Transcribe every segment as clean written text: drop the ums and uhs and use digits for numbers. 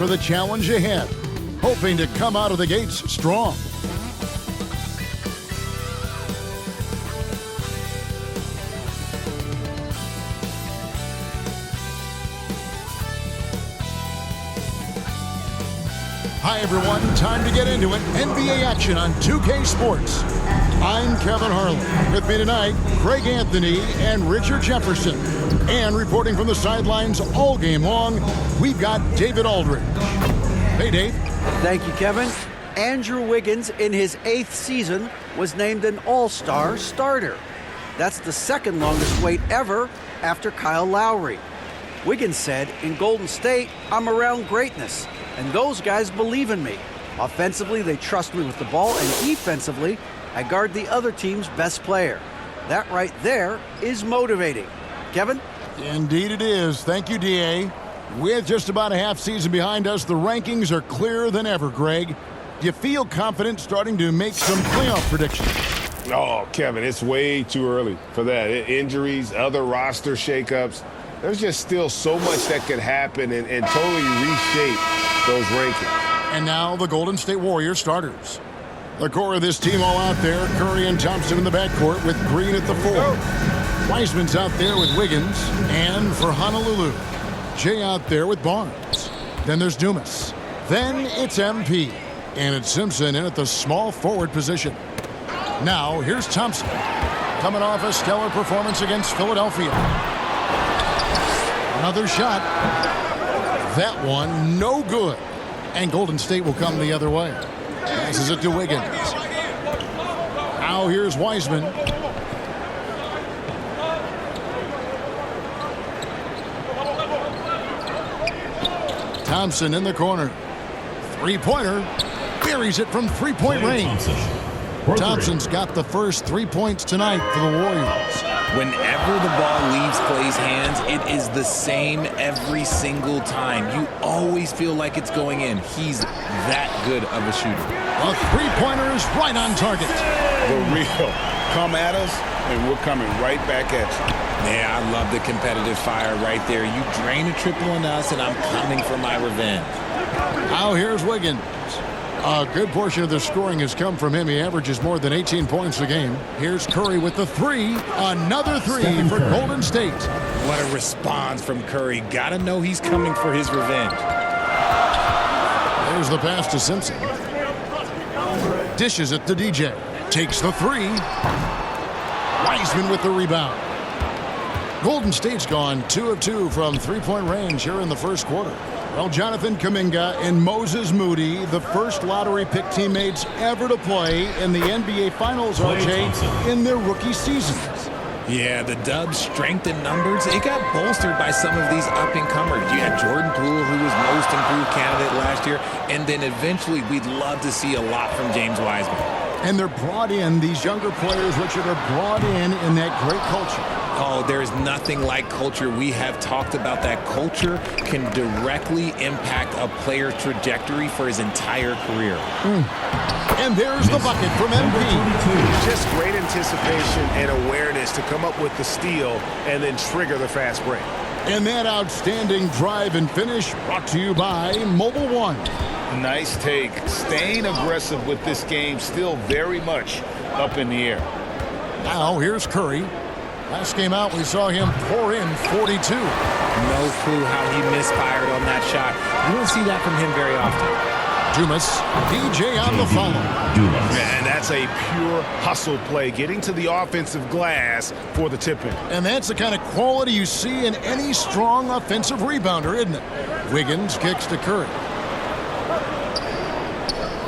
for the challenge ahead, hoping to come out of the gates strong. Hi everyone, time to get into it. NBA action on 2K Sports. I'm Kevin Harlan. With me tonight, Greg Anthony and Richard Jefferson. And reporting from the sidelines all game long, we've got David Aldridge. Hey, Dave. Thank you, Kevin. Andrew Wiggins, in his 8th season, was named an All-Star starter. That's the second longest wait ever after Kyle Lowry. Wiggins said, "In Golden State, I'm around greatness, and those guys believe in me. Offensively, they trust me with the ball, and defensively, I guard the other team's best player. That right there is motivating." Kevin? Indeed it is. Thank you, D.A. With just about a half season behind us, the rankings are clearer than ever, Greg. Do you feel confident starting to make some playoff predictions? Oh, Kevin, it's way too early for that. Injuries, other roster shakeups. There's just still so much that could happen and totally reshape those rankings. And now the Golden State Warriors starters. The core of this team all out there, Curry and Thompson in the backcourt with Green at the 4. Wiseman's out there with Wiggins, and for Honolulu, Jay out there with Barnes. Then there's Dumas. Then it's MP. And it's Simpson in at the small forward position. Now here's Thompson, coming off a stellar performance against Philadelphia. Another shot. That one no good. And Golden State will come the other way. Passes it to Wiggins. Now here's Wiseman. Thompson in the corner. Three-pointer. Buries it from three-point range. Thompson's got the first 3 points tonight for the Warriors. Whenever the ball leaves Clay's hands, it is the same every single time. You always feel like it's going in. He's that good of a shooter. A three-pointer is right on target. The real. Come at us, and we're coming right back at you. Yeah, I love the competitive fire right there. You drain a triple on us, and I'm coming for my revenge. Now here's Wiggins. A good portion of the scoring has come from him. He averages more than 18 points a game. Here's Curry with the 3. Another 3 for Golden State. What a response from Curry. Gotta know he's coming for his revenge. There's the pass to Simpson. Dishes it to DJ. Takes the 3. Wiseman with the rebound. Golden State's gone 2 of 2 from three-point range here in the first quarter. Well, Jonathan Kuminga and Moses Moody, the first lottery pick teammates ever to play in the NBA Finals, RJ, in their rookie seasons. Yeah, the Dubs' strength in numbers, it got bolstered by some of these up-and-comers. You had Jordan Poole, who was most improved candidate last year, and then eventually we'd love to see a lot from James Wiseman. And they're brought in, these younger players, Richard, are brought in that great culture. Oh, there's nothing like culture. We have talked about that. Culture can directly impact a player's trajectory for his entire career. And there's the bucket from MP. Just great anticipation and awareness to come up with the steal and then trigger the fast break. And that outstanding drive and finish brought to you by Mobile One. Nice take. Staying aggressive with this game, still very much up in the air. Now here's Curry. Last game out, we saw him pour in 42. No clue how he misfired on that shot. You don't see that from him very often. Dumas, DJ on the follow. And that's a pure hustle play, getting to the offensive glass for the tip-in. And that's the kind of quality you see in any strong offensive rebounder, isn't it? Wiggins kicks to Curry.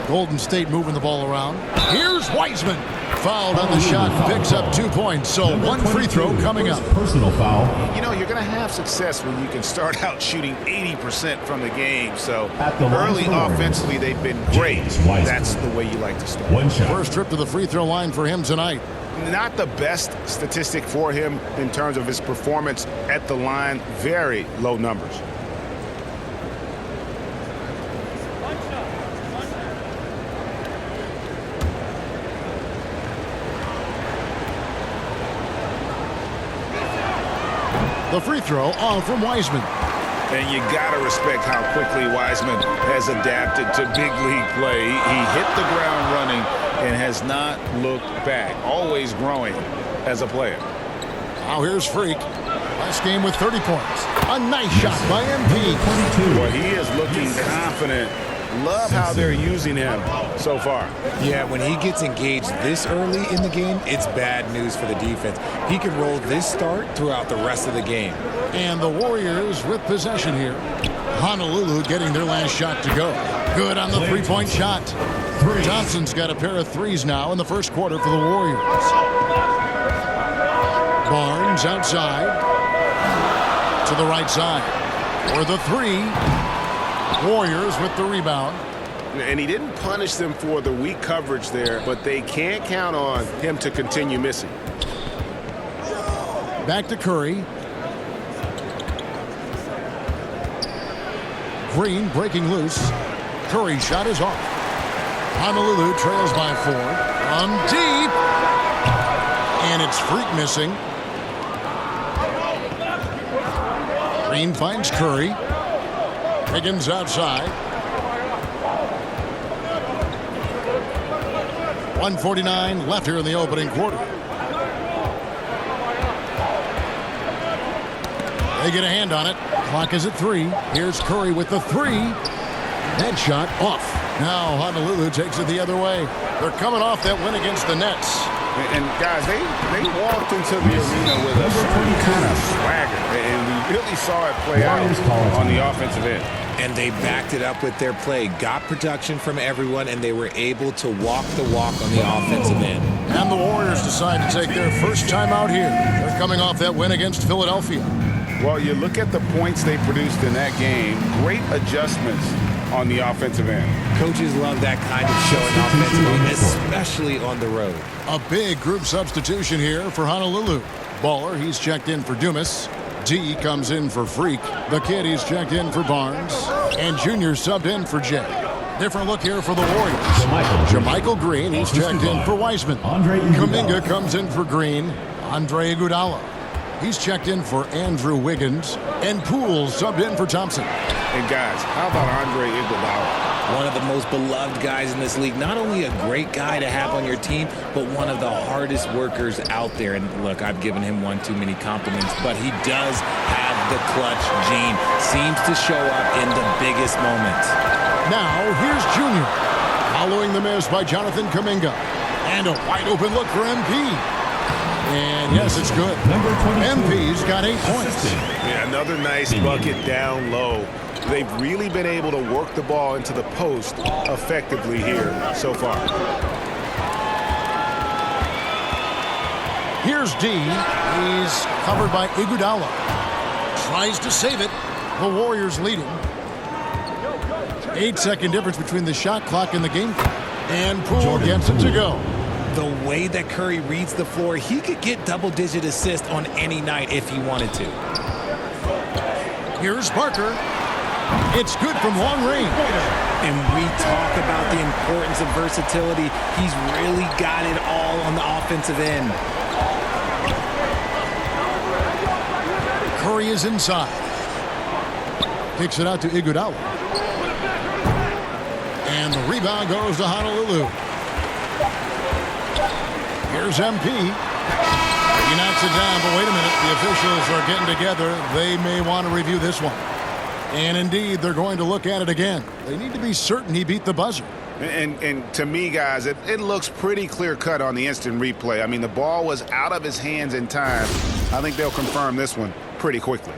Golden State moving the ball around. Here's Wiseman. Fouled on the shot, picks up 2 points. So one free throw coming up. Personal foul. You know, you're going to have success when you can start out shooting 80% from the game. So early offensively, they've been great. That's the way you like to start. One shot. First trip to the free throw line for him tonight. Not the best statistic for him in terms of his performance at the line. Very low numbers. The free throw on from Wiseman. And you got to respect how quickly Wiseman has adapted to big league play. He hit the ground running and has not looked back, always growing as a player. Now here's Freak. Last game with 30 points. A nice shot by MP. Well, he is looking confident. Love how they're using him so far. Yeah, when he gets engaged this early in the game, it's bad news for the defense. He can roll this start throughout the rest of the game. And the Warriors with possession here. Honolulu getting their last shot to go. Good on the three-point shot. Johnson's got a pair of threes now in the first quarter for the Warriors. Barnes outside to the right side for the three. Warriors with the rebound. And he didn't punish them for the weak coverage there, but they can't count on him to continue missing. Back to Curry. Green breaking loose. Curry shot is off. Honolulu trails by 4. From deep. And it's Freak missing. Green finds Curry. Higgins outside. 1:49 left here in the opening quarter. They get a hand on it. Clock is at 3. Here's Curry with the 3. That shot off. Now Honolulu takes it the other way. They're coming off that win against the Nets. And guys, they walked into the arena with a certain kind of swagger, and we really saw it play out on the offensive end. And they backed it up with their play, got production from everyone, and they were able to walk the walk on the offensive end. And the Warriors decide to take their first time out here. They're coming off that win against Philadelphia. Well, you look at the points they produced in that game, great adjustments on the offensive end. Coaches love that kind of showing offensively, especially on the road. A big group substitution here for Honolulu. Baller, he's checked in for Dumas. D comes in for Freak. The kid, he's checked in for Barnes. And Junior subbed in for Jay. Different look here for the Warriors. Jermichael Green, he's checked in for Wiseman. Kuminga comes in for Green. Andre Iguodala. He's checked in for Andrew Wiggins. And Poole subbed in for Thompson. And guys, how about Andre Iguodala? One of the most beloved guys in this league. Not only a great guy to have on your team, but one of the hardest workers out there. And look, I've given him one too many compliments, but he does have the clutch gene. Seems to show up in the biggest moments. Now, here's Junior. Following the miss by Jonathan Kuminga. And a wide open look for MP. And yes, it's good. MP's got 8 points. Yeah, another nice bucket down low. They've really been able to work the ball into the post effectively here so far. Here's D. He's covered by Iguodala. Tries to save it. The Warriors leading. 8-second difference between the shot clock and the game clock. And Poole gets it to go. The way that Curry reads the floor, he could get double-digit assists on any night if he wanted to. Here's Parker. It's good from long range. And we talk about the importance of versatility. He's really got it all on the offensive end. Curry is inside. Kicks it out to Iguodala. And the rebound goes to Honolulu. Here's MP. He knocks it down, but wait a minute. The officials are getting together. They may want to review this one. And indeed, they're going to look at it again. They need to be certain he beat the buzzer. And to me, guys, it looks pretty clear-cut on the instant replay. I mean, the ball was out of his hands in time. I think they'll confirm this one pretty quickly.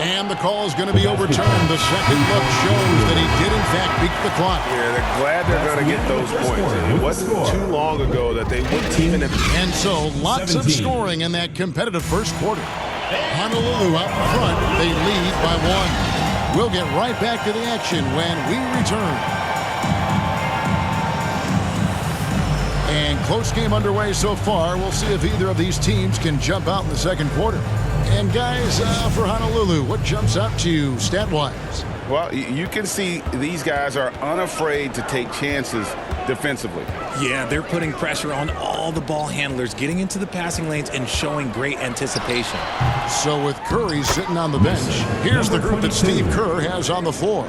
And the call is going to be overturned. The second look shows that he did, in fact, beat the clock. Yeah, they're glad they're going to get those points. It wasn't too long ago that they wouldn't even have... And so, lots of scoring in that competitive first quarter. Honolulu out in front. They lead by 1. We'll get right back to the action when we return. And close game underway so far. We'll see if either of these teams can jump out in the second quarter. And guys, for Honolulu, what jumps out to you stat-wise? Well, you can see these guys are unafraid to take chances defensively. Yeah, they're putting pressure on all the ball handlers, getting into the passing lanes and showing great anticipation. So with Curry sitting on the bench, here's the group that Steve Kerr has on the floor.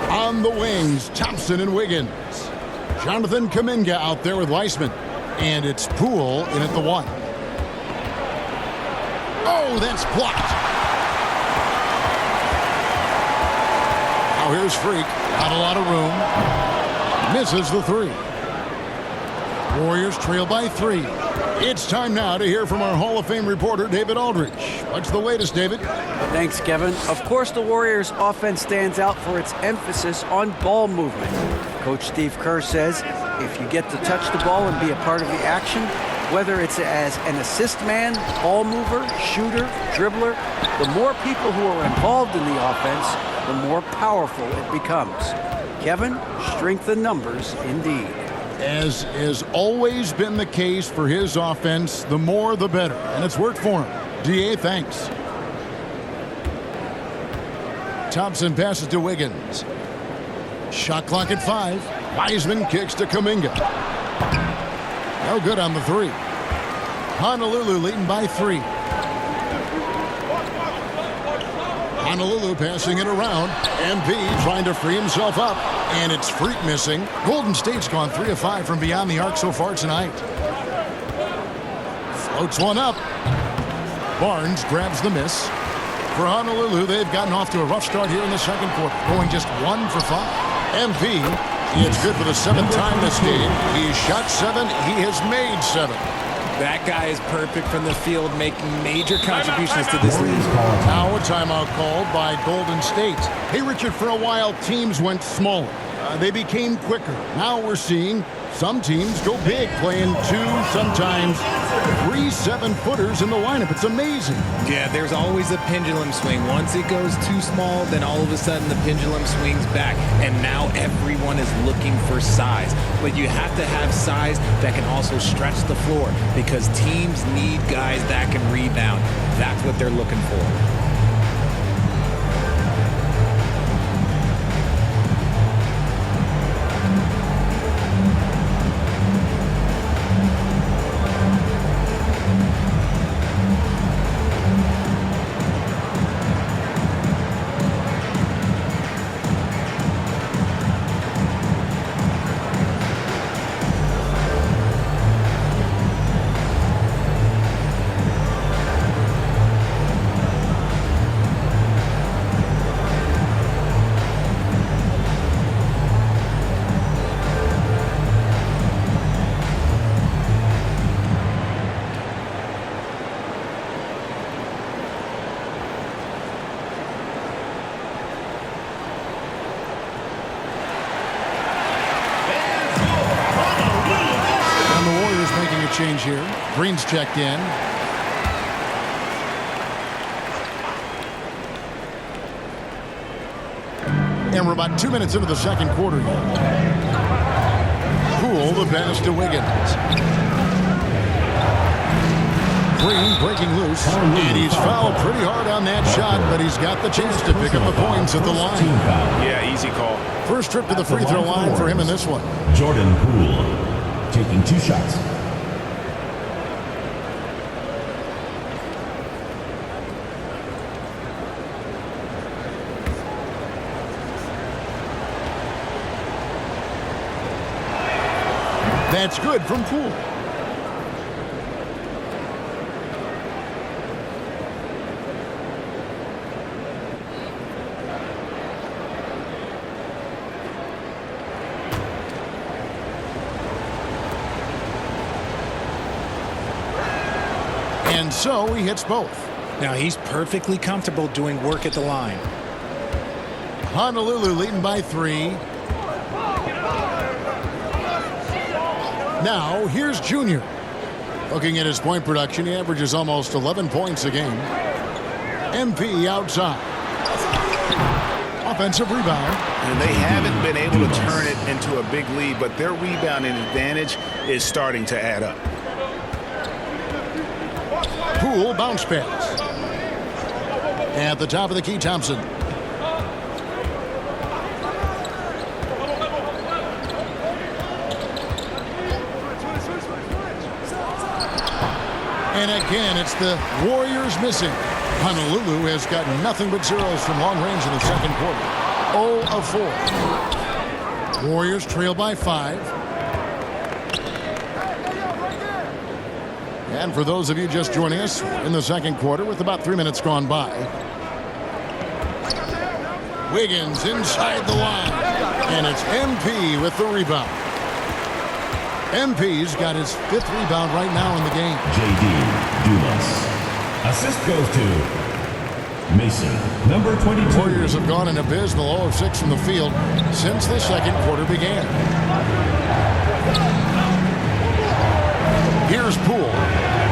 On the wings, Thompson and Wiggins. Jonathan Kuminga out there with Weissman. And it's Poole in at the 1. Oh, that's blocked. Now here's Freak. Not a lot of room. Misses the 3. Warriors trail by 3. It's time now to hear from our Hall of Fame reporter, David Aldridge. What's the latest, David? Thanks, Kevin. Of course, the Warriors' offense stands out for its emphasis on ball movement. Coach Steve Kerr says if you get to touch the ball and be a part of the action, whether it's as an assist man, ball mover, shooter, dribbler, the more people who are involved in the offense, the more powerful it becomes. Kevin, strength in numbers indeed. As has always been the case for his offense, the more the better. And it's worked for him. DA, thanks. Thompson passes to Wiggins. Shot clock at 5. Wiseman kicks to Kuminga. No good on the 3. Honolulu leading by 3. Honolulu passing it around. MP trying to free himself up. And it's Freak missing. Golden State's gone 3 of 5 from beyond the arc so far tonight. Floats one up. Barnes grabs the miss. For Honolulu, they've gotten off to a rough start here in the second quarter, going just 1 for 5. MP, it's good for the 7th time this game. He's shot 7. He has made 7. That guy is perfect from the field, making major contributions to this league. Now a timeout called by Golden State. Hey, Richard, for a while, teams went smaller. They became quicker. Now we're seeing some teams go big, playing 2, sometimes 3 7-footers in the lineup. It's amazing. Yeah, there's always a pendulum swing. Once it goes too small, then all of a sudden the pendulum swings back. And now everyone is looking for size. But you have to have size that can also stretch the floor because teams need guys that can rebound. That's what they're looking for. Change here. Green's checked in. And we're about 2 minutes into the second quarter. Poole, the pass to Wiggins. Green breaking loose. And he's fouled pretty hard on that shot, but he's got the chance to pick up the points at the line. Yeah, easy call. First trip to the free throw line for him in this one. Jordan Poole taking 2 shots. That's good from Poole. And so he hits both. Now he's perfectly comfortable doing work at the line. Honolulu leading by 3. Now, here's Junior. Looking at his point production, he averages almost 11 points a game. MP outside. offensive rebound. And they haven't been able to turn it into a big lead, but their rebounding advantage is starting to add up. Poole bounce pass. At the top of the key, Thompson. And again, it's the Warriors missing. Honolulu has got nothing but zeros from long range in the second quarter. 0 of 4. Warriors trail by 5. And for those of you just joining us, in the second quarter with about 3 minutes gone by. Wiggins inside the line. And it's MP with the rebound. MP's got his 5th rebound right now in the game. J.D. Dumas. Assist goes to Mason, number 22. Warriors have gone an abysmal 0 of 6 from the field since the second quarter began. Here's Poole.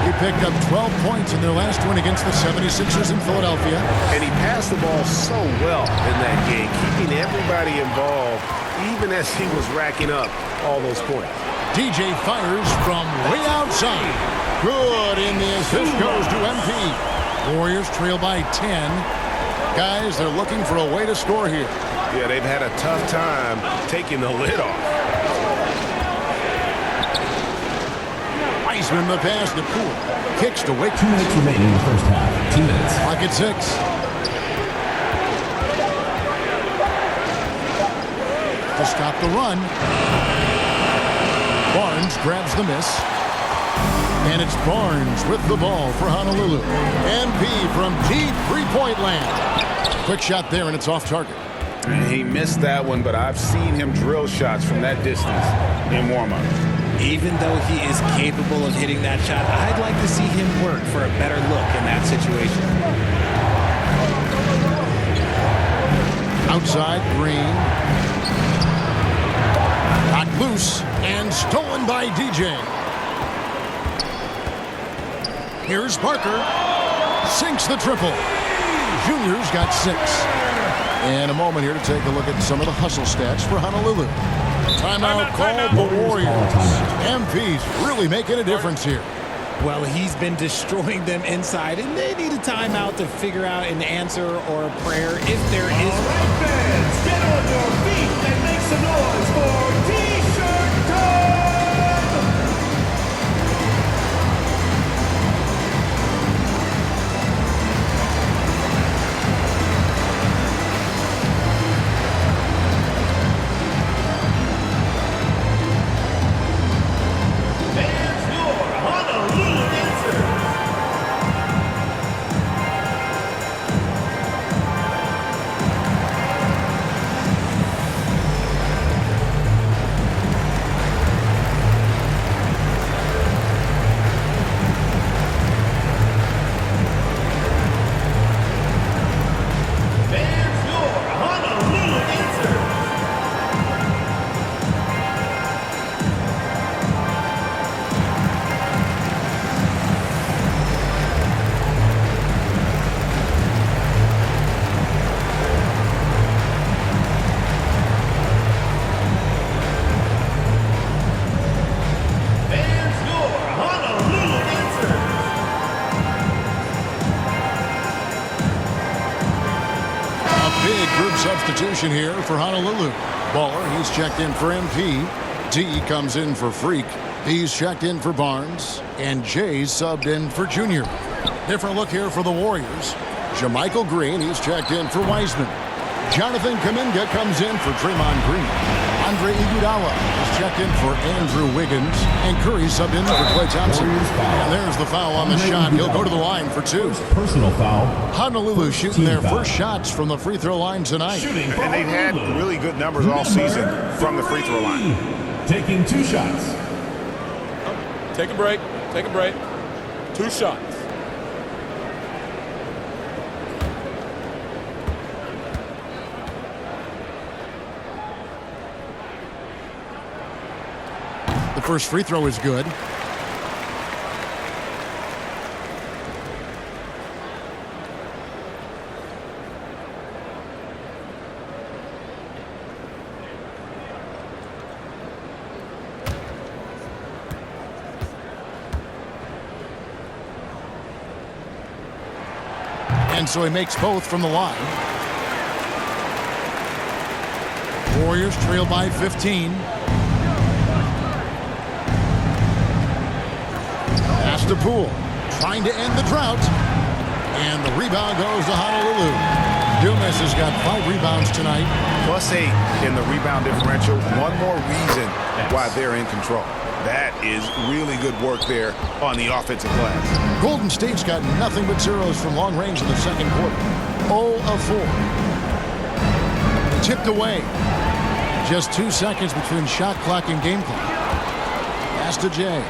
He picked up 12 points in their last win against the 76ers in Philadelphia. And he passed the ball so well in that game, keeping everybody involved, even as he was racking up all those points. DJ fires from way outside. Good, and the assist goes to MP. Warriors trail by 10. Guys, they're looking for a way to score here. Yeah, they've had a tough time taking the lid off. Wiseman the pass to Poole. Kicks to Wiggins. 2 minutes remaining in the first half. 2 minutes. Clock at 6. To stop the run. Barnes grabs the miss. And it's Barnes with the ball for Honolulu. MP from deep three-point land. Quick shot there, and it's off target. He missed that one, but I've seen him drill shots from that distance in warm-up. Even though he is capable of hitting that shot, I'd like to see him work for a better look in that situation. Outside, Green. Knocked loose and stolen by DJ. Here's Parker. Sinks the triple. Junior's got 6. And a moment here to take a look at some of the hustle stats for Honolulu. Timeout called the Warriors. MP's really making a difference here. Well, he's been destroying them inside, and they need a timeout to figure out an answer or a prayer if there is. All right, fans, get on your feet and make some noise for T-shirt time! Fans, your Honolulu dancers! Fans, your Honolulu dancers! Fans, your Honolulu dancers! A big group substitution here for Honolulu. Baller, he's checked in for MP. D comes in for Freak. He's checked in for Barnes. And Jay's subbed in for Junior. Different look here for the Warriors. Jermichael Green, he's checked in for Wiseman. Jonathan Kuminga comes in for Draymond Green. Andre Iguodala is checked in for Andrew Wiggins. And Curry subbed in for Klay Thompson. And there's the foul on the shot. He'll go to the line for 2. Personal foul. Honolulu shooting their first shots from the free throw line tonight. Shooting for And they've had Honolulu. really good numbers all season from the free throw line. Taking 2 shots. Take a break. Take a break. 2 shots. The first free throw is good. And so he makes both from the line. Warriors trail by 15. Pass to Poole, trying to end the drought. And the rebound goes to Honolulu. Dumas has got 5 rebounds tonight. +8 in the rebound differential. One more reason why they're in control. That is really good work there on the offensive glass. Golden State's got nothing but zeros from long range in the second quarter. 0 of 4. Tipped away. Just 2 seconds between shot clock and game clock. Pass to Jay.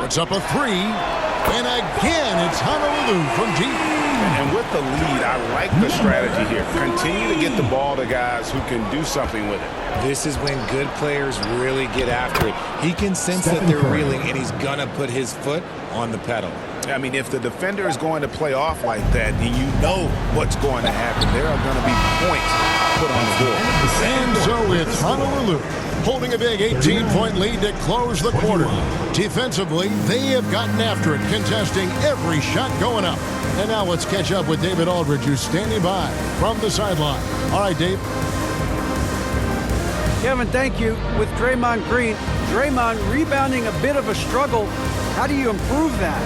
Puts up a 3. And again, it's Honolulu from deep. And with the lead, I like the strategy here. Continue to get the ball to guys who can do something with it. This is when good players really get after it. He can sense that they're reeling, and he's going to put his foot on the pedal. I mean, if the defender is going to play off like that, then you know what's going to happen. There are going to be points put on the board. And so it's Honolulu holding a big 18-point lead to close the quarter. Defensively, they have gotten after it, contesting every shot going up. And now let's catch up with David Aldridge, who's standing by from the sideline. All right, Dave. Kevin, thank you. With Draymond Green, Draymond rebounding a bit of a struggle. How do you improve that?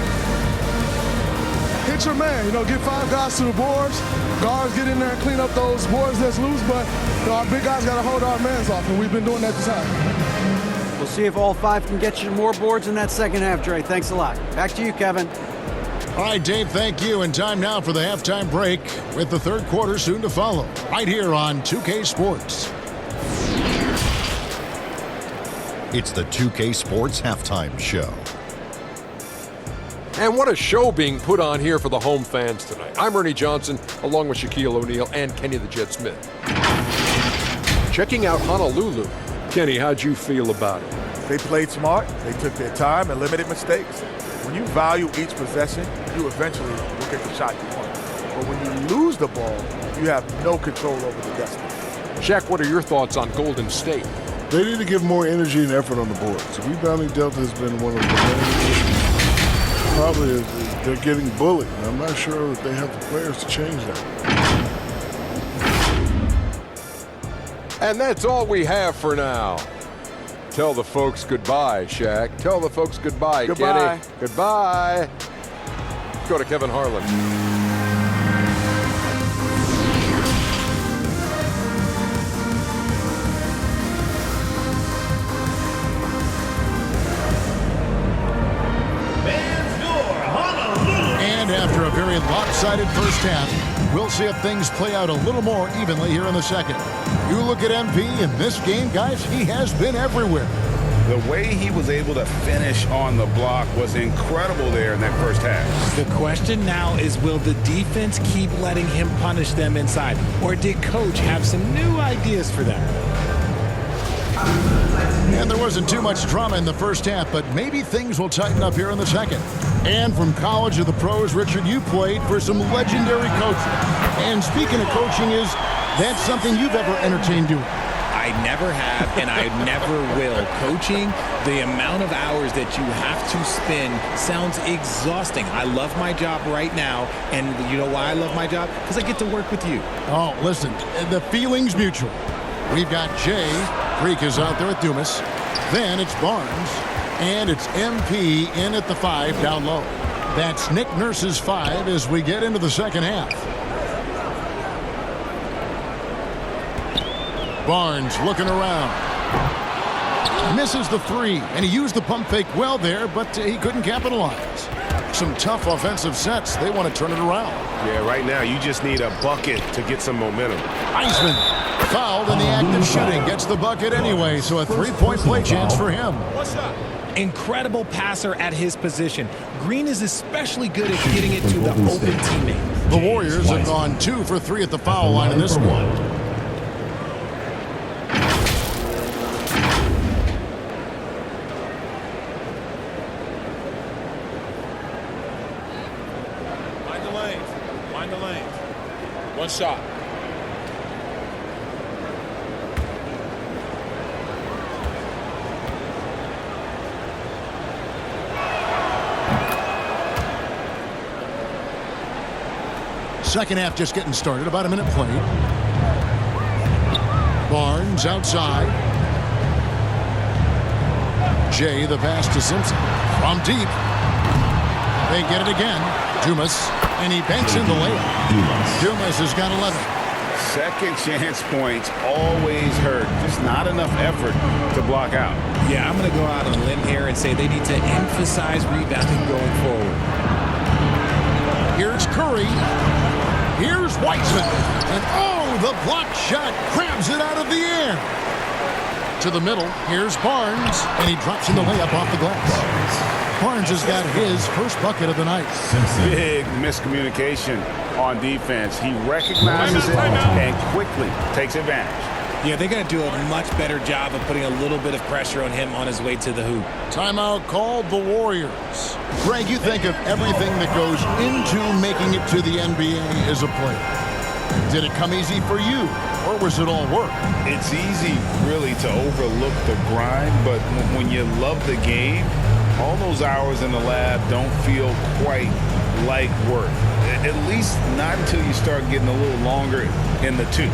Hit your man, get 5 guys to the boards. Guards get in there and clean up those boards that's loose, but our big guys got to hold our mans off, and we've been doing that this time. We'll see if all 5 can get you more boards in that second half, Dre. Thanks a lot. Back to you, Kevin. All right, Dave, thank you. And time now for the halftime break with the third quarter soon to follow. Right here on 2K Sports. It's the 2K Sports Halftime Show. And what a show being put on here for the home fans tonight. I'm Ernie Johnson, along with Shaquille O'Neal and Kenny the Jet Smith. Checking out Honolulu. Kenny, how'd you feel about it? They played smart. They took their time and limited mistakes. When you value each possession, you eventually will get the shot you want. But when you lose the ball, you have no control over the destiny. Shaq, what are your thoughts on Golden State? They need to give more energy and effort on the boards. The rebounding delta has been one of the main issues. Probably they're getting bullied, and I'm not sure that they have the players to change that. And that's all we have for now. Tell the folks goodbye, Shaq. Tell the folks goodbye, Goodbye. Kenny. Goodbye. Go to Kevin Harlan. After a very lopsided first half, we'll see if things play out a little more evenly here in the second. You look at MP in this game, guys, he has been everywhere. The way he was able to finish on the block was incredible there in that first half. The question now is, will the defense keep letting him punish them inside? Or did Coach have some new ideas for them? And there wasn't too much drama in the first half, but maybe things will tighten up here in the second. And from college to the pros, Richard, you played for some legendary coaches. And speaking of coaching, is that something you've ever entertained doing? I never have, and I never will. Coaching, the amount of hours that you have to spend sounds exhausting. I love my job right now, and you know why I love my job? Because I get to work with you. Oh, listen, the feeling's mutual. We've got Jay. Creek is out there with Dumas. Then it's Barnes. And it's MP in at the 5 down low. That's Nick Nurse's 5 as we get into the second half. Barnes looking around. Misses the 3, and he used the pump fake well there, but he couldn't capitalize. Some tough offensive sets. They want to turn it around. Yeah, right now you just need a bucket to get some momentum. Eisman fouled in the act of shooting. Gets the bucket anyway, so a 3-point play chance for him. Incredible passer at his position. Green is especially good at getting it to the open teammate. The Warriors have gone 2 for 3 at the foul line in this one. Find the lane. One shot. Second half just getting started. About a minute played. Barnes outside. Jay, the pass to Simpson. From deep. They get it again. Dumas. And he banks in the layup. Dumas has got 11. Second chance points always hurt. Just not enough effort to block out. Yeah, I'm going to go out on a limb here and say they need to emphasize rebounding going forward. Here's Curry. Here's Wiseman. And oh, the block shot grabs it out of the air. To the middle. Here's Barnes. And he drops in the layup off the glass. Barnes has got his first bucket of the night. Big miscommunication on defense. He recognizes it and quickly takes advantage. Yeah, they got to do a much better job of putting a little bit of pressure on him on his way to the hoop. Timeout called the Warriors. Greg, you think of everything that goes into making it to the NBA as a player. Did it come easy for you, or was it all work? It's easy, really, to overlook the grind, but when you love the game, all those hours in the lab don't feel quite like work. At least not until you start getting a little longer in the tooth.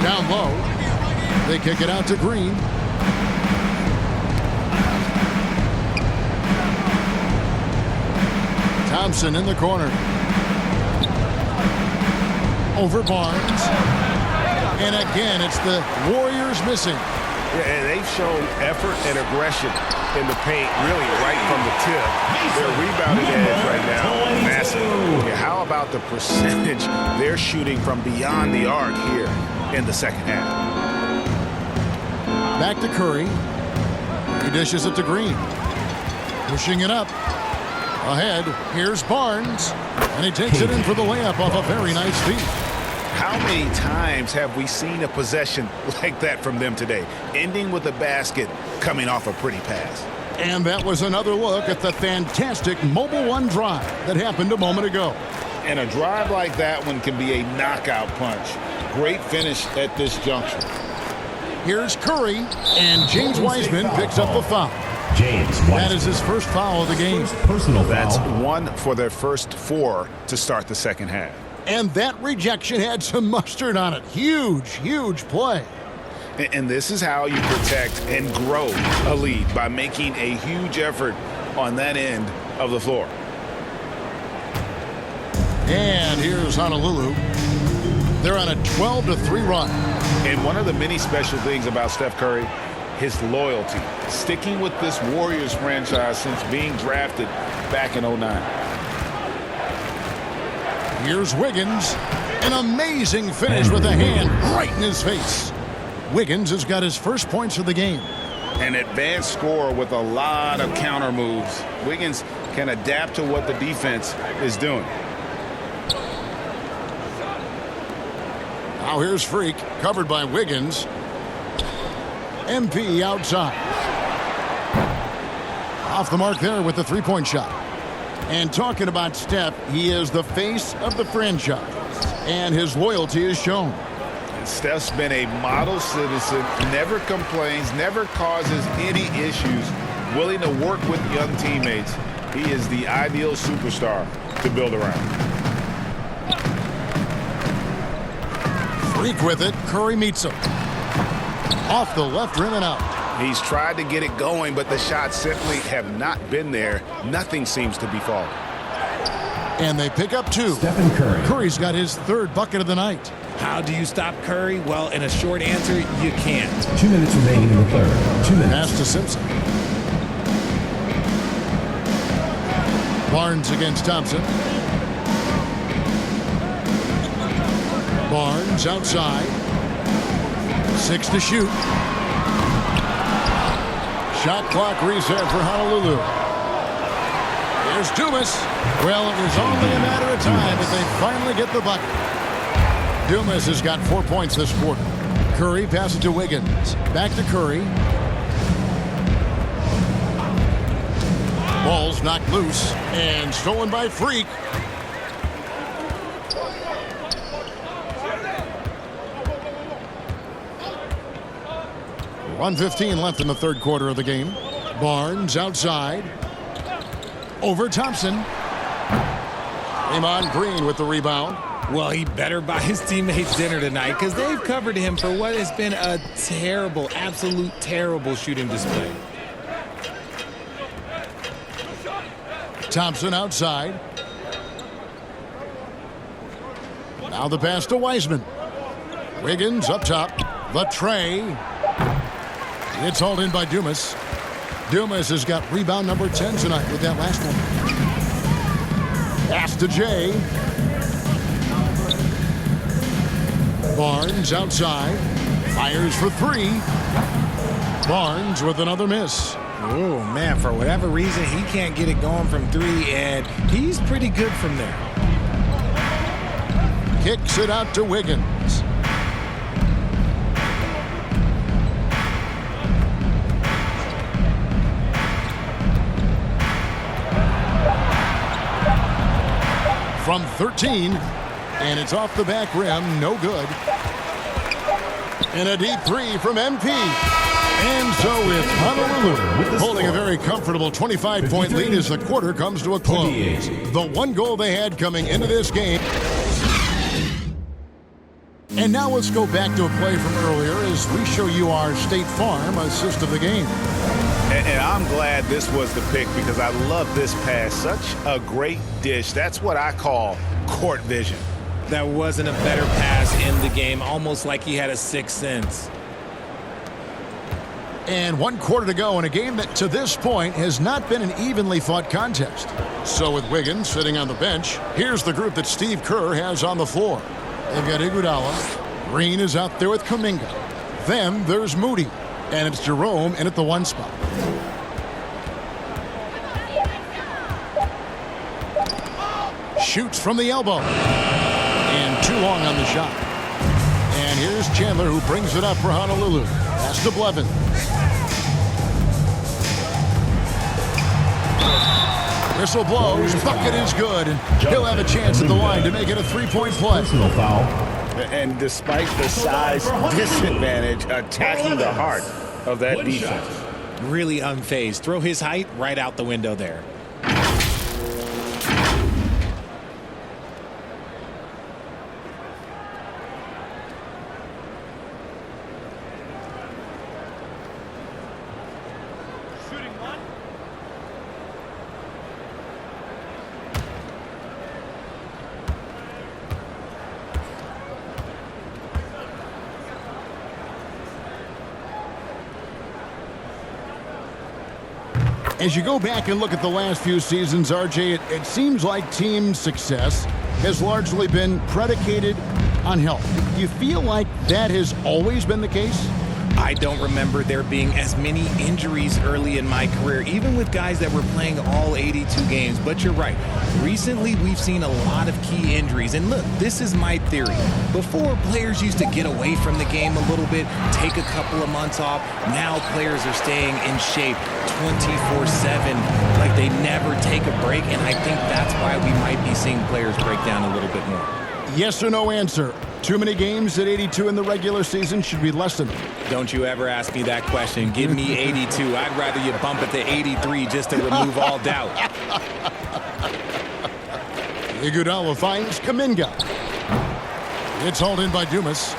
Down low. They kick it out to Green. Thompson in the corner. Over Barnes. And again, it's the Warriors missing. Yeah, and they've shown effort and aggression in the paint, really right from the tip. Their rebounding edge right now, massive. Yeah, how about the percentage they're shooting from beyond the arc here in the second half? Back to Curry. He dishes it to Green. Pushing it up. Ahead, here's Barnes. And he takes it in for the layup off a very nice feed. How many times have we seen a possession like that from them today, ending with a basket coming off a pretty pass? And that was another look at the fantastic Mobile One drive that happened a moment ago. And a drive like that one can be a knockout punch. Great finish at this juncture. Here's Curry, and James Wiseman picks up the foul. James Wiseman. That is his first foul of the game. Personal foul. That's one for their first 4 to start the second half. And that rejection had some mustard on it. Huge, huge play. And this is how you protect and grow a lead, by making a huge effort on that end of the floor. And here's Honolulu. They're on a 12-3 run. And one of the many special things about Steph Curry, his loyalty. Sticking with this Warriors franchise since being drafted back in 2009. Here's Wiggins. An amazing finish with a hand right in his face. Wiggins has got his first points of the game. An advanced scorer with a lot of counter moves. Wiggins can adapt to what the defense is doing. Now here's Freak, covered by Wiggins. MP outside. Off the mark there with the three-point shot. And talking about Steph, he is the face of the franchise, and his loyalty is shown. Steph's been a model citizen, never complains, never causes any issues, willing to work with young teammates. He is the ideal superstar to build around. Freak with it. Curry meets him. Off the left rim and out. He's tried to get it going, but the shots simply have not been there. Nothing seems to be falling. And they pick up 2. Stephen Curry. Curry's got his 3rd bucket of the night. How do you stop Curry? Well, in a short answer, you can't. 2 minutes remaining in the third. 2 minutes. Pass to Simpson. Barnes against Thompson. Barnes outside. 6 to shoot. Shot clock reset for Honolulu. Here's Dumas. Well, it was only a matter of time that they finally get the bucket. Dumas has got 4 points this quarter. Curry passes to Wiggins. Back to Curry. Ball's knocked loose and stolen by Freak. .115 left in the third quarter of the game. Barnes outside. Over Thompson. Draymond Green with the rebound. Well, he better buy his teammates dinner tonight because they've covered him for what has been a terrible, absolute terrible shooting display. Thompson outside. Now the pass to Wiseman. Wiggins up top. The tray. It's hauled in by Dumas. Dumas has got rebound number 10 tonight with that last one. Pass to Jay. Barnes outside. Fires for 3. Barnes with another miss. Oh, man, for whatever reason, he can't get it going from 3, and he's pretty good from there. Kicks it out to Wiggins. From 13, and it's off the back rim, no good. And a deep 3 from MP. And so it's Honolulu holding a very comfortable 25-point lead as the quarter comes to a close. The one goal they had coming into this game. And now let's go back to a play from earlier as we show you our State Farm assist of the game. And I'm glad this was the pick because I love this pass. Such a great dish. That's what I call court vision. That wasn't a better pass in the game, almost like he had a sixth sense. And 1 quarter to go in a game that to this point has not been an evenly fought contest. So with Wiggins sitting on the bench, here's the group that Steve Kerr has on the floor. They've got Iguodala. Green is out there with Kuminga. Then there's Moody. And it's Jerome in at the 1 spot. Shoots from the elbow. And too long on the shot. And here's Chandler who brings it up for Honolulu. Pass to Blevins. Whistle blows. Bucket is good. And he'll have a chance at the line to make it a 3-point play. Personal foul. And despite the size disadvantage, attacking the heart of that defense. Really unfazed. Throw his height right out the window there. As you go back and look at the last few seasons, RJ, it seems like team success has largely been predicated on health. Do you feel like that has always been the case? I don't remember there being as many injuries early in my career, even with guys that were playing all 82 games. But you're right. Recently, we've seen a lot of key injuries. And look, this is my theory. Before, players used to get away from the game a little bit, take a couple of months off. Now players are staying in shape 24/7, like they never take a break. And I think that's why we might be seeing players break down a little bit more. Yes or no answer. Too many games at 82 in the regular season should be lessened. Don't you ever ask me that question. Give me 82. I'd rather you bump it to 83 just to remove all doubt. Iguodala finds Kuminga. It's hauled in by Dumas.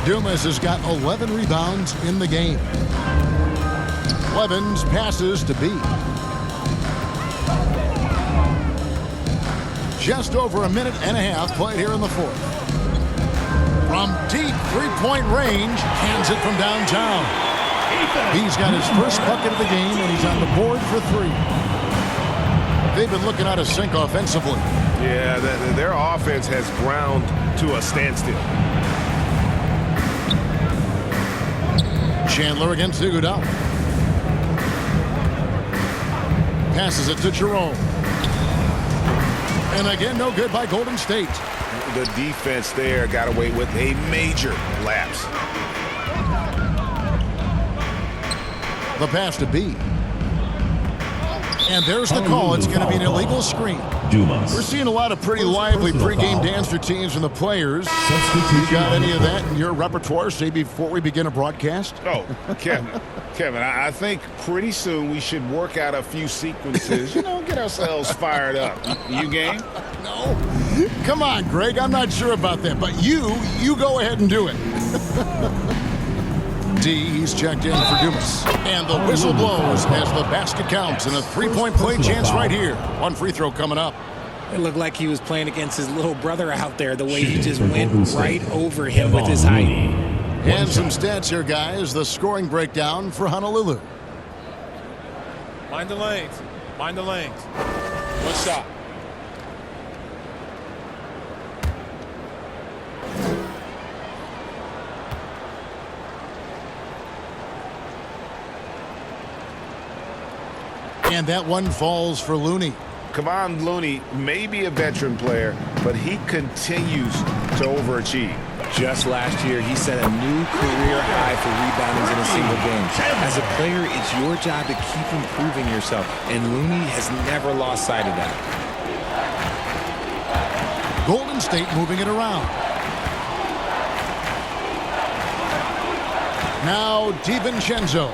Dumas has got 11 rebounds in the game. Blevins passes to B. Just over a minute and a half played here in the fourth. From deep three-point range, hands it from downtown. He's got his first bucket of the game, and he's on the board for three. They've been looking out of sync offensively. Yeah, their offense has ground to a standstill. Chandler against Iguodala. Passes it to Jerome. And again, no good by Golden State. The defense there got away with a major lapse. The pass to B. And there's the call. It's going to be an illegal screen. We're seeing a lot of pretty lively pregame dance routines from the players. You got any of that in your repertoire, say, before we begin a broadcast? Oh, Kevin, I think pretty soon we should work out a few sequences, get ourselves fired up. You game? No. Come on, Greg. I'm not sure about that, but you go ahead and do it. He's checked in for Dumas. And the whistle blows as the basket counts, and a three-point play chance right here. One free throw coming up. It looked like he was playing against his little brother out there, the way he just went right over him with his height. And some stats here, guys. The scoring breakdown for Honolulu. Mind the lanes. Mind the lanes. One shot. And that one falls for Looney. Come on, Looney, maybe a veteran player, but he continues to overachieve. Just last year, he set a new career high for reboundings in a single game. As a player, it's your job to keep improving yourself, and Looney has never lost sight of that. Golden State moving it around. Now DiVincenzo.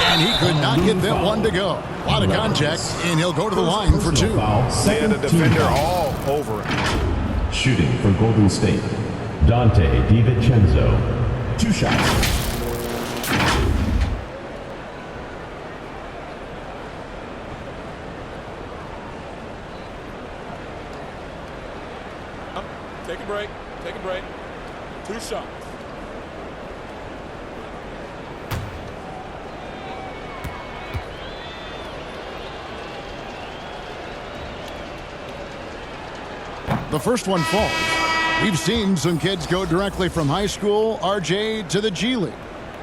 And he could not get that one to go. A lot of contact, and he'll go to the line for two. And the defender all over him. Shooting for Golden State, Dante DiVincenzo. 2 shots. Take a break. Take a break. 2 shots. The first one falls. We've seen some kids go directly from high school, RJ, to the G League.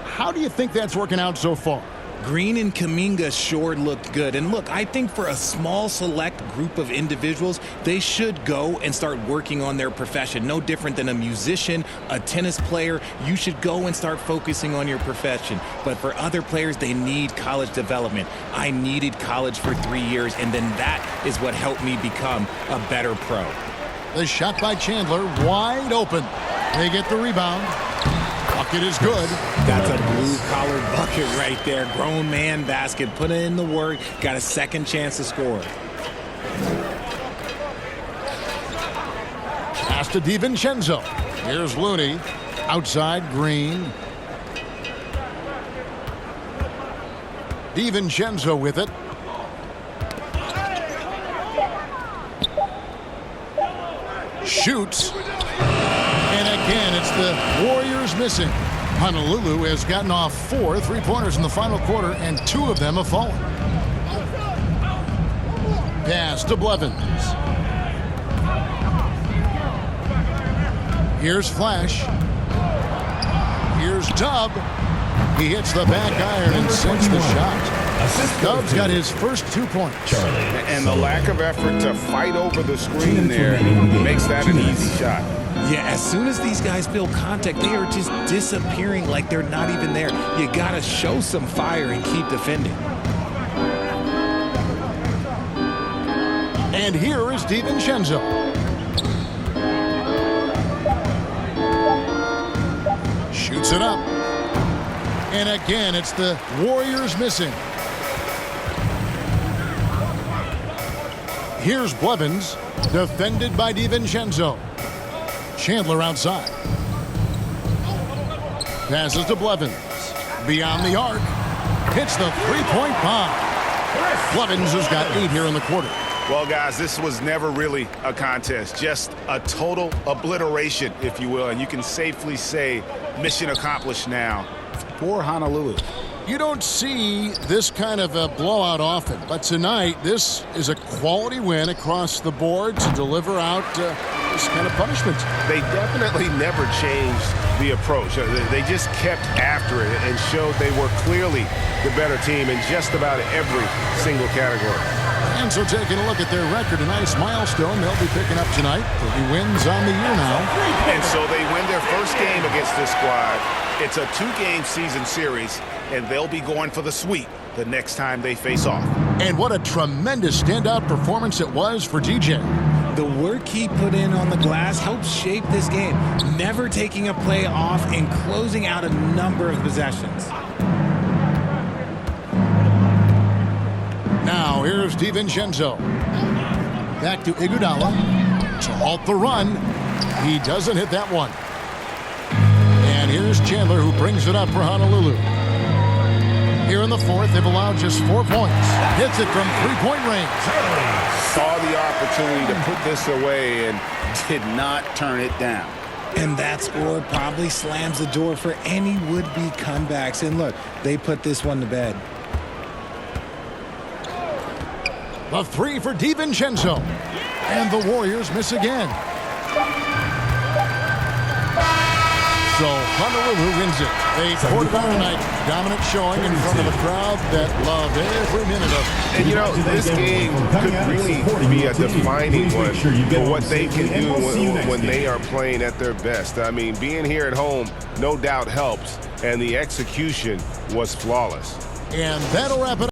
How do you think that's working out so far? Green and Kuminga sure looked good. And look, I think for a small select group of individuals, they should go and start working on their profession. No different than a musician, a tennis player. You should go and start focusing on your profession. But for other players, they need college development. I needed college for 3 years, and then that is what helped me become a better pro. The shot by Chandler, wide open. They get the rebound. Bucket is good. That's a blue-collar bucket right there. Grown man basket. Put in the work. Got a second chance to score. Pass to DiVincenzo. Here's Looney. Outside, Green. DiVincenzo with it. Shoots. And again, it's the Warriors missing. Honolulu has gotten off 4 3-pointers in the final quarter, and 2 of them have fallen. Pass to Blevins. Here's Flash. Here's Dub. He hits the back iron and sinks the shot. Dub's got his first 2 points. And the lack of effort to fight over the screen there makes that an easy shot. Yeah, as soon as these guys feel contact, they are just disappearing like they're not even there. You got to show some fire and keep defending. And here is DiVincenzo. Shoots it up. And again, it's the Warriors missing. Here's Blevins, defended by DiVincenzo. Chandler outside. Passes to Blevins. Beyond the arc. hits the three-point bomb. Blevins has got 8 here in the quarter. Well, guys, this was never really a contest, just a total obliteration, if you will, and you can safely say mission accomplished now for Honolulu. You don't see this kind of a blowout often, but tonight this is a quality win across the board to deliver out this kind of punishment. They definitely never changed the approach. They just kept after it and showed they were clearly the better team in just about every single category. And so taking a look at their record, a nice milestone they'll be picking up tonight. 30 wins on the year now. And so they win their first game against this squad. It's a 2-game season series, and they'll be going for the sweep the next time they face off. And what a tremendous standout performance it was for DJ. The work he put in on the glass helped shape this game, never taking a play off and closing out a number of possessions. Now here's DiVincenzo. Back to Iguodala to halt the run. He doesn't hit that one. And here's Chandler, who brings it up for Honolulu. Here in the fourth, they've allowed just 4 points. Hits it from three-point range. Saw the opportunity to put this away and did not turn it down. And that score probably slams the door for any would-be comebacks. And look, they put this one to bed. The three for DiVincenzo. And the Warriors miss again. So Honolulu wins it. They poured it on tonight. Dominant showing in front of a crowd that loved every minute of it. And you know, this game could really be a defining one for what they can do when they are playing at their best. I mean, being here at home no doubt helps, and the execution was flawless. And that'll wrap it up.